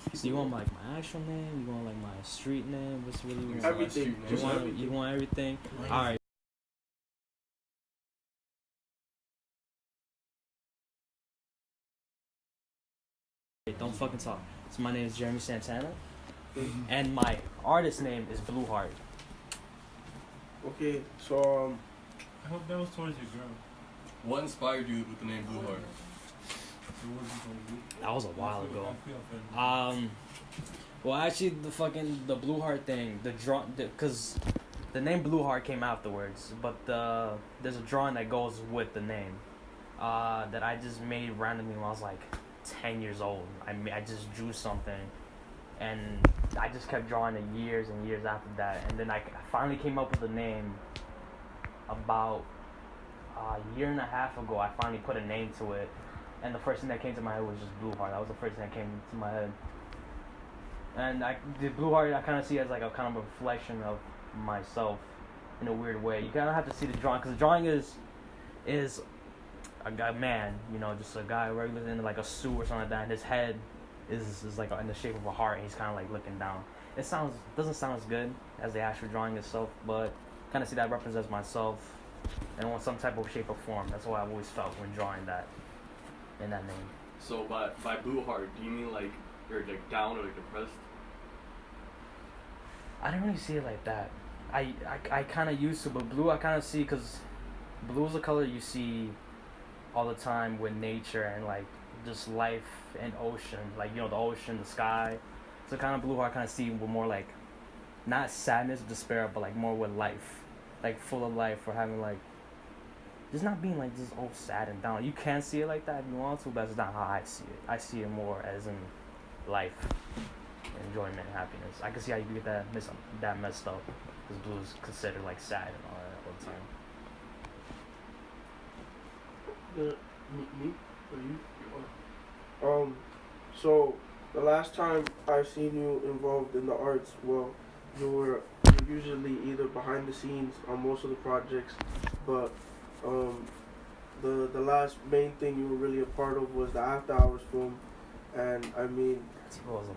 So you want like my actual name? You want like my street name? What's really you want? Everything. You want everything? All right. Don't fucking talk. So my name is Jeremy Santana, and my artist name is Blue Heart. Okay, so I hope that was towards your girl. What inspired you with the name Blue Heart? That was a while ago. Well, actually, the Blue Heart thing, cause the name Blue Heart came afterwards, but there's a drawing that goes with the name, that I just made randomly when I was like 10 years old. I just drew something, and I just kept drawing it years and years after that, and then I finally came up with a name about a year and a half ago. I finally put a name to it, and the first thing that came to my head was just Blue Heart. That was the first thing that came to my head. And the Blue Heart I kind of see as like a kind of a reflection of myself in a weird way. You kind of have to see the drawing, because the drawing is a guy, man, just a guy regular in like a suit or something like that, and his head is like in the shape of a heart, and he's kind of like looking down. It doesn't sound as good as the actual drawing itself, but kind of see that represents myself in some type of shape or form. That's what I've always felt when drawing that in that name. So by Blue Heart, do you mean like you're like down or like depressed? I didn't really see it like that. I kind of used to, but blue I kind of see, because blue is a color you see all the time with nature and like just life and ocean, like the ocean, the sky. So kind of blue I kind of see with more like not sadness, despair, but like more with life, like full of life, or having like just not being like just all sad and down. You can see it like that if you want to, but that's not how I see it. I see it more as in life, enjoyment, and happiness. I can see how you get that messed up, because blue is considered like sad and all that all the time. me or you? So the last time I seen you involved in the arts, well, you're usually either behind the scenes on most of the projects, but the last main thing you were really a part of was the After Hours film, and I mean,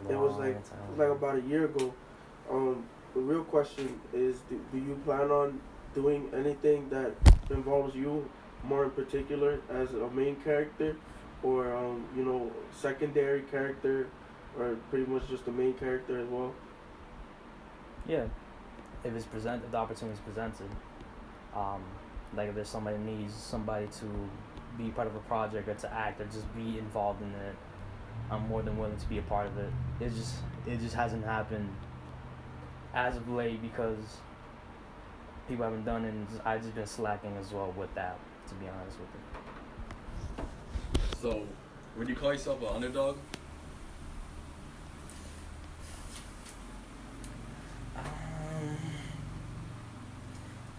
it was like about a year ago. The real question is, do you plan on doing anything that involves you more in particular as a main character, or secondary character, or pretty much just the main character as well? Yeah, if the opportunity is presented, like if there's somebody that needs somebody to be part of a project or to act or just be involved in it, I'm more than willing to be a part of it. It just hasn't happened as of late, because people haven't done it, and I've just been slacking as well with that, to be honest with you. So, would you call yourself an underdog?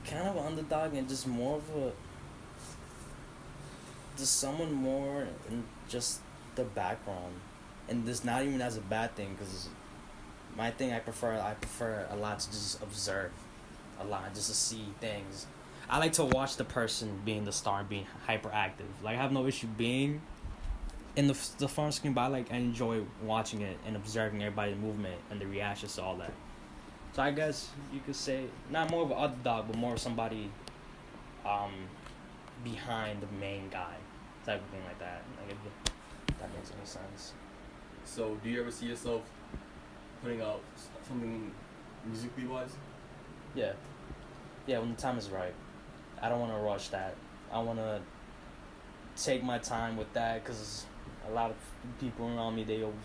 Kind of an underdog, and just more of just someone more in just the background, and this not even as a bad thing, because my thing I prefer a lot to just observe, a lot just to see things. I like to watch the person being the star and being hyperactive. Like, I have no issue being in the front screen, but I enjoy watching it and observing everybody's movement and the reactions to all that. So I guess you could say not more of an underdog, but more of somebody behind the main guy, type of thing like that. Like, if that makes any sense. So, do you ever see yourself putting out something musically wise? Yeah, when the time is right. I don't want to rush that. I want to take my time with that, because a lot of people around me, they always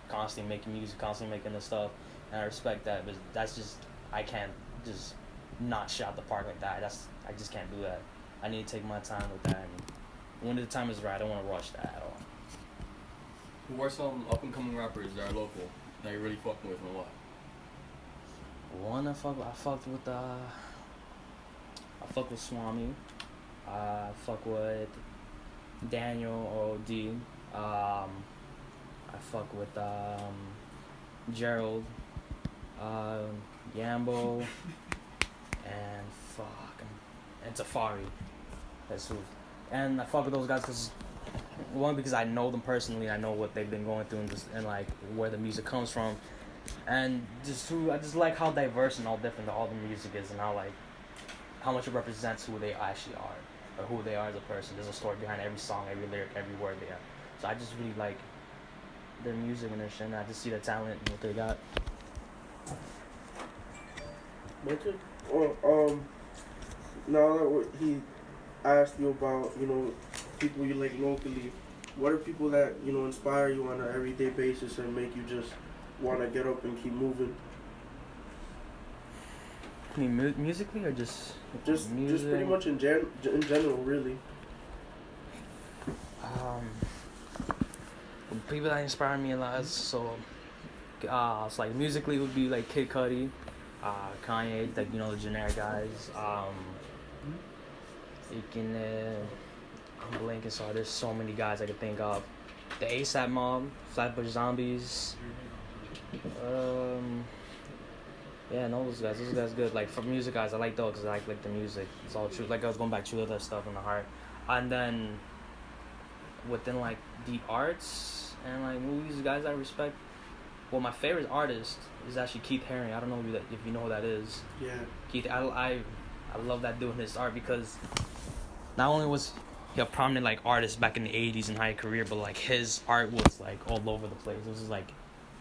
constantly making music, constantly making this stuff, and I respect that, but that's just, I can't just not shot the park like that. I just can't do that. I need to take my time with that, and when the time is right, I don't want to rush that at all. Who are some up and coming rappers that are local that you're really fucking with and a lot? One I fuck with Swami. I fuck with Daniel O.D. I fuck with Gerald, Yambo, and Tafari. That's who. And I fuck with those guys because one because I know them personally. I know what they've been going through and like where the music comes from, and I just like how diverse and all different all the music is, and how much it represents who they actually are or who they are as a person. There's a story behind every song, every lyric, every word they have. So I just really like their music and their shit, and I just see the talent and what they got. Well, now that he asked you about, people you like locally, what are people that, inspire you on an everyday basis and make you just want to get up and keep moving? I mean, musically or just music? Just pretty much in general, really. People that inspire me a lot. So, it's like musically would be like Kid Cudi, Kanye, like the generic guys. I'm blanking, so there's so many guys I could think of. The ASAP Mob, Flatbush Zombies. Yeah, no, those guys good. Like for music guys, I like those because I like the music. It's all true. Like I was going back to other stuff in the heart, and then within like the arts and like movies, guys I respect. Well, my favorite artist is actually Keith Haring. I don't know if you know who that is. Yeah. Keith, I love that dude and his art because not only was he a prominent like artist back in the 80s and high career, but like his art was like all over the place. It was just like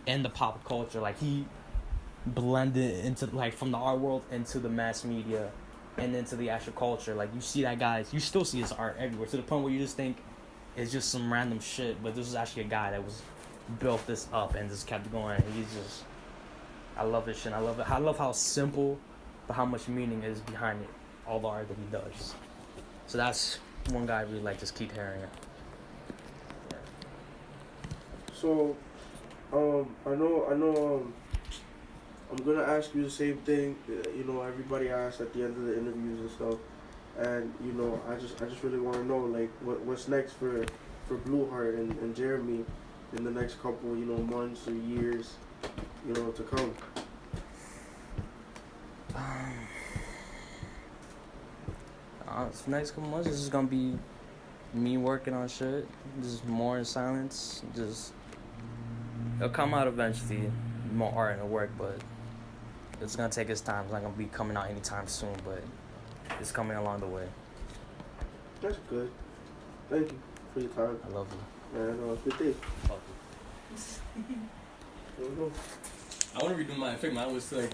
in the pop culture. Like he blended into like from the art world into the mass media and into the actual culture. Like you see that you still see his art everywhere to the point where you just think it's just some random shit, but this is actually a guy that was built this up and just kept going. I love this shit. I love it. I love how simple but how much meaning is behind it, all the art that he does. So that's one guy I really like, just Keith Haring. So I know I'm gonna ask you the same thing, everybody asks at the end of the interviews and stuff, and I just really want to know like what's next for Blue Heart and Jeremy in the next couple months or years to come. Next couple months, this is gonna be me working on shit, just more in silence. It'll come out eventually, more art and work, but it's gonna take its time. It's not gonna be coming out anytime soon, but it's coming along the way. That's good. Thank you for your time. I love you. And good day. Love you. There we go. I want to redo my effect. Mine was like